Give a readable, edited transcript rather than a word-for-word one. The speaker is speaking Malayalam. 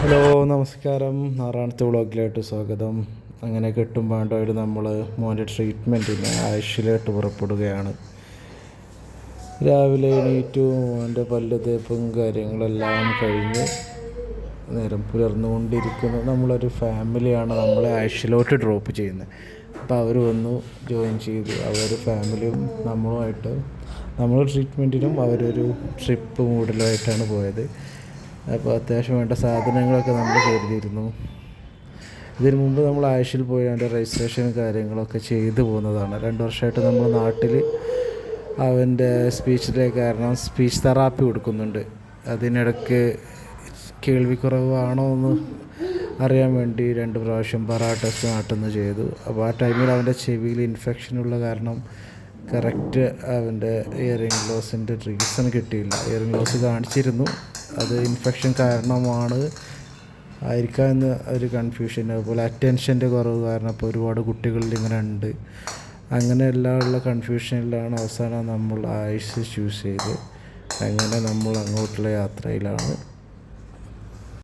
ഹലോ, നമസ്കാരം. നാറാണത്തെ വ്ളോഗിലോട്ട് സ്വാഗതം. അങ്ങനെ കെട്ടും പാണ്ടോയിൽ നമ്മൾ മോൻ്റെ ട്രീറ്റ്മെൻറ്റിന് ആയുഷിലോട്ട് പുറപ്പെടുകയാണ്. രാവിലെ എണീറ്റു മോൻ്റെ പല്ല് തേപ്പും കാര്യങ്ങളെല്ലാം കഴിഞ്ഞ് നേരം പുലർന്നുകൊണ്ടിരിക്കുന്നു. നമ്മളൊരു ഫാമിലിയാണ് നമ്മളെ ആയുഷിലോട്ട് ഡ്രോപ്പ് ചെയ്യുന്നത്. അപ്പോൾ അവർ വന്നു ജോയിൻ ചെയ്തു. അവർ ഫാമിലിയും നമ്മളുമായിട്ട് നമ്മൾ ട്രീറ്റ്മെൻറ്റിനും അവരൊരു ട്രിപ്പ് മൂഡിലുമായിട്ടാണ് പോയത്. അപ്പോൾ അത്യാവശ്യം വേണ്ട സാധനങ്ങളൊക്കെ നമ്മൾ കരുതിയിരുന്നു. ഇതിനു മുമ്പ് നമ്മൾ ആയുഷിൽ പോയി അതിൻ്റെ രജിസ്ട്രേഷനും കാര്യങ്ങളൊക്കെ ചെയ്തു പോകുന്നതാണ്. 2 വർഷമായിട്ട് നമ്മൾ നാട്ടിൽ അവൻ്റെ സ്പീച്ചിലെ കാരണം സ്പീച്ച് തെറാപ്പി കൊടുക്കുന്നുണ്ട്. അതിനിടയ്ക്ക് കേൾവിക്കുറവാണോ എന്ന് അറിയാൻ വേണ്ടി 2 പ്രാവശ്യം ടെസ്റ്റ് നാട്ടിൽ നിന്ന് ചെയ്തു. അപ്പോൾ ആ ടൈമിൽ അവൻ്റെ ചെവിയിൽ ഇൻഫെക്ഷനുള്ള കാരണം കറക്റ്റ് അവൻ്റെ ഇയറിംഗ് ലോസിൻ്റെ റീസൺ കിട്ടിയില്ല. ഇയറിംഗ് ലോസ് കാണിച്ചിരുന്നു, അത് ഇൻഫെക്ഷൻ കാരണമാണ് ആയിരിക്കാം എന്ന് ഒരു കൺഫ്യൂഷൻ. അതുപോലെ അറ്റൻഷൻ്റെ കുറവ് കാരണം ഇപ്പോൾ ഒരുപാട് കുട്ടികളിൽ ഇങ്ങനെ ഉണ്ട്. അങ്ങനെ എല്ലാം ഉള്ള കൺഫ്യൂഷനിലാണ് അവസാനം നമ്മൾ ആയുഷ് ചൂസ് ചെയ്ത് അങ്ങനെ നമ്മൾ അങ്ങോട്ടുള്ള യാത്രയിലാണ്.